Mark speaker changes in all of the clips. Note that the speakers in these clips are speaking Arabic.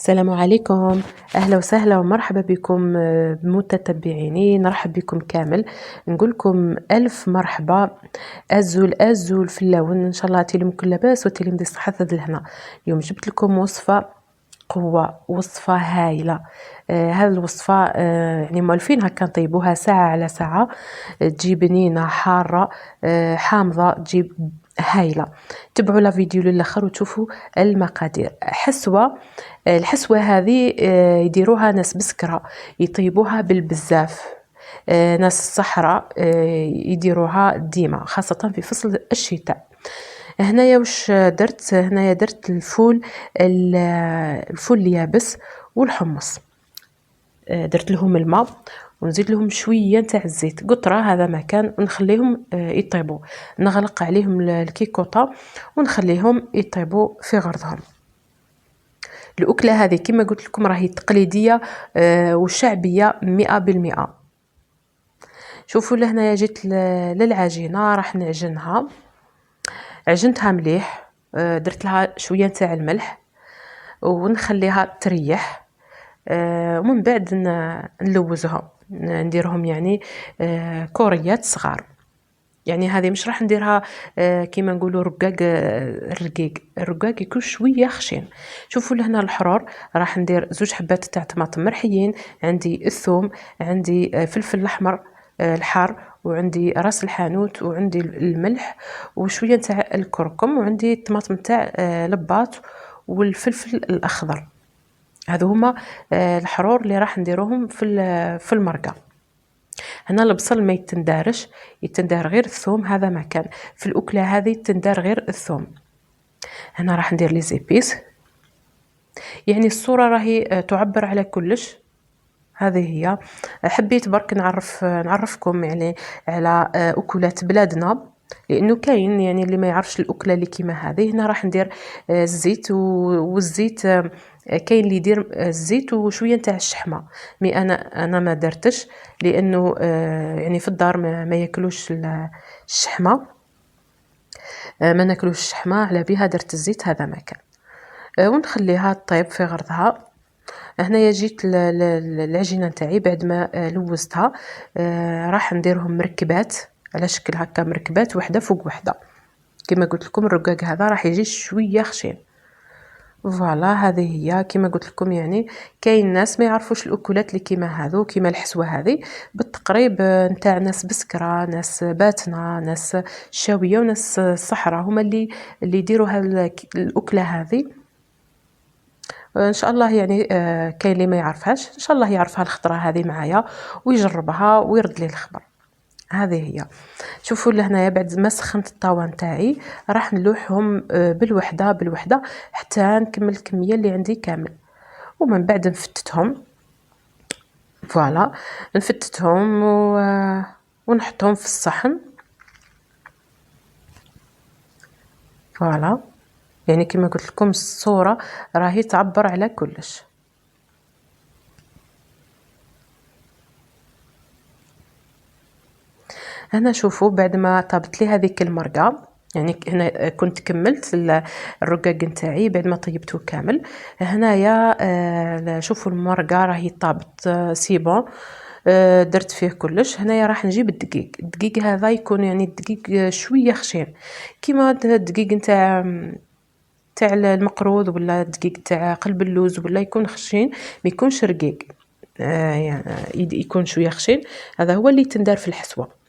Speaker 1: السلام عليكم. أهلا وسهلا ومرحبا بكم متتبعيني، نرحب بكم كامل. نقول لكم ألف مرحبا. أزول في اللون إن شاء الله تيلم كل لاباس وتيلم دي صحة لهنا. اليوم جبت لكم وصفة قوة، وصفة هايلة. هذه الوصفة يعني مؤلفين هكا نطيبوها ساعة على ساعة، تجي بنينة حارة حامضة، تجيب هايلة. تبعوا لا فيديو للاخر وتشوفوا المقادير. الحسوة هذه يديروها ناس بسكرة، يطيبوها بالبزاف. ناس الصحراء يديروها ديما، خاصة في فصل الشتاء. هنايا واش درت؟ هنايا درت الفول اليابس والحمص. درت لهم الماء ونزيد لهم شويه نتاع الزيت قطره، هذا ما كان، ونخليهم يطيبوا. نغلق عليهم الكيكوطه ونخليهم يطيبوا في غرضهم. الأكلة هذه كما قلت لكم راهي تقليدية وشعبية 100%. شوفوا لهنا جيت للعجينة، راح نعجنها. عجنتها مليح، درت لها شوية نتاع الملح ونخليها تريح. ومن بعد نلوزهم، نديرهم يعني كوريات صغار. يعني هذه مش راح نديرها كيما نقولوا رقاق. الرقاق يكون شويه خشين. شوفوا لهنا الحرور، راح ندير 2 حبات تاع طماطم مرحيين، عندي الثوم، عندي فلفل الاحمر الحار، وعندي راس الحانوت، وعندي الملح وشويه تاع الكركم، وعندي الطماطم تاع لباط والفلفل الاخضر. هذو هما الحرور اللي راح نديروهم في المرقه. هنا البصل ما يتندارش، يتندار غير الثوم، هذا ما كان في الأكلة هذه يتندار غير الثوم. هنا راح ندير لي زيبيس، يعني الصورة راهي تعبر على كلش. هذه هي. حبيت برك نعرفكم يعني على أكلات بلادنا، لانه كاين يعني اللي ما يعرفش الاكله اللي كيما هذه. هنا راح ندير الزيت والزيت كاين اللي يدير الزيت وشويه نتاع الشحمه، مي انا ما درتش، لانه يعني في الدار ما ياكلوش الشحمه. ما ناكلوش الشحمه، على بها درت الزيت، هذا ما كان. ونخليها طيب في غرضها. هنايا جيت العجينه نتاعي بعد ما لوزتها، راح نديرهم مركبات على شكل هكا، مركبات وحده فوق وحده. كما قلت لكم الرقاق هذا راح يجي شويه خشين. فوالا هذه هي. كما قلت لكم يعني كاين ناس ما يعرفوش الاكلات اللي كيما هذو، كيما الحسوه هذه بالتقريب نتاع ناس بسكره، ناس باتنا، ناس شاويه، وناس الصحراء، هما اللي يديروا الاكله هذه. ان شاء الله يعني كاين اللي ما يعرفهاش، ان شاء الله يعرفها الخطره هذه معايا ويجربها ويرد لي الخبر. هذه هي. شوفوا لهنايا بعد ما سخنت الطاوه نتاعي، راح نلوحهم بالوحده حتى نكمل الكميه اللي عندي كامل، ومن بعد نفتتهم. فوالا نفتتهم ونحطهم في الصحن. فوالا يعني كما قلت لكم الصوره راهي تعبر على كلش. هنا شوفوا بعد ما طابت لي هذيك المرقه، يعني هنا كنت كملت الرقاق نتاعي بعد ما طيبته كامل. هنايا شوفوا المرقه راهي طابت سيبون. درت فيه كلش. هنايا راح نجيب الدقيق هذا يكون يعني الدقيق شويه خشين، كيما الدقيق تاع المقروض، ولا الدقيق تاع قلب اللوز، ولا يكون خشين ما يكونش رقيق. يعني يكون شويه خشين، هذا هو اللي تندار في الحسوه.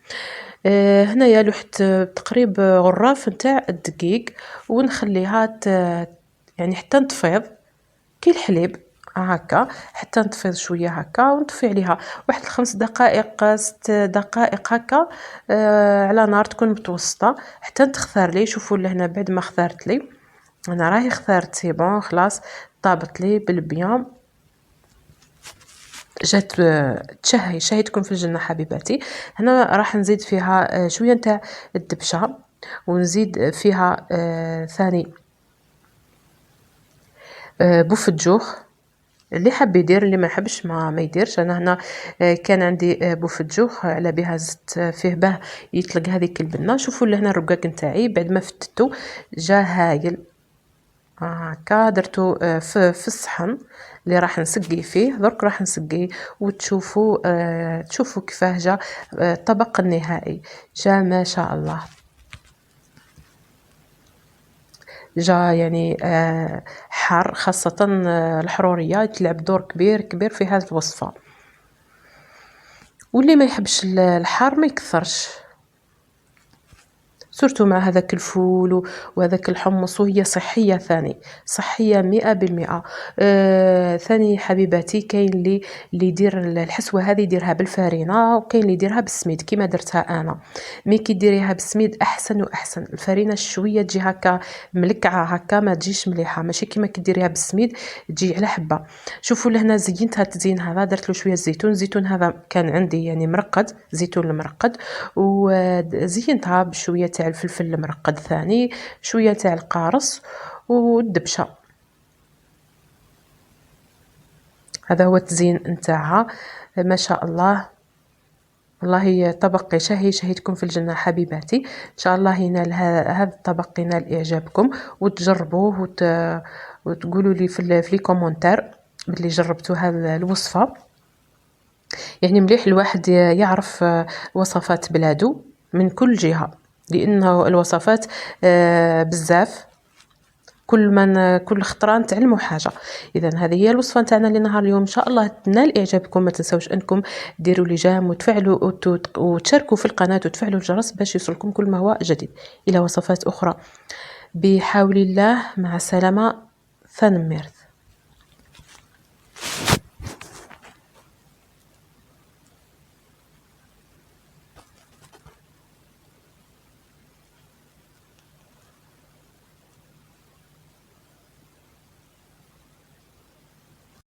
Speaker 1: هنايا لوحت تقريب غراف نتاع الدقيق، ونخليها يعني حتى تفيض كي الحليب هكا، حتى نتفيض شويه هكا، ونطفي عليها واحد 5 دقائق 6 دقائق هكا، على نار تكون متوسطه حتى تخثر لي. شوفوا لهنا بعد ما خثرت لي، انا راهي خثرت سي خلاص، طابت لي بالبيان، جات تشهي. شهيتكم في الجنة حبيباتي. هنا راح نزيد فيها شوية نتاع الدبشة، ونزيد فيها ثاني بوفتجوخ. اللي حب يدير، اللي ما حبش ما يديرش. انا هنا كان عندي بوفتجوخ، على بها زدت فيه باه يطلق هذيك البنه. شوفوا لهنا الرقاق نتاعي بعد ما فتتو جا هايل هكا درتو في الصحن اللي راح نسقي فيه. درك راح نسقي وتشوفوا كيفاه جا الطبق النهائي. جا ما شاء الله، جا يعني حار، خاصة الحرورية تلعب دور كبير كبير في هذه الوصفة. واللي ما يحبش الحار ما يكثرش، سورتو مع هذاك الفول وهذاك الحمص، وهي صحية ثاني، صحية 100%. ثاني حبيباتي، كاين اللي يدير الحسوة هذه يديرها بالفارينة، وكاين اللي يديرها بالسميد كيما درتها أنا. مي كي ديريها بالسميد أحسن وأحسن. الفارينة شوية تجي هكا ملكعة هكا، ما تجيش مليحة، ماشي كيما كي ديريها بالسميد تجي على حبة. شوفوا لهنا زينتها التزيين هذا، درت له شوية زيتون. الزيتون هذا كان عندي يعني مرقد، زيتون المرقد، وزينتها بشوية تاع الفلفل المرقد ثاني، شوية تاع القارص والدبشة. هذا هو التزيين نتاعها ما شاء الله. والله طبق شهي، شهيتكم في الجنة حبيباتي. ان شاء الله ينال هذا الطبق ينال اعجابكم، وتجربوه وتقولوا لي في لي كومونتير باللي جربتوا هذه الوصفة. يعني مليح الواحد يعرف وصفات بلادو من كل جهة، لأنه الوصفات بزاف، كل خطرة نتعلموا حاجة. إذا هذه هي الوصفة نتاعنا لنهار اليوم، إن شاء الله تنال إعجابكم. ما تنسوش أنكم ديروا لي جام وتفعلوا وتشاركوا في القناة وتفعلوا الجرس باش يوصلكم كل ما هو جديد. إلى وصفات أخرى بحول الله، مع السلامة. ثنميرث.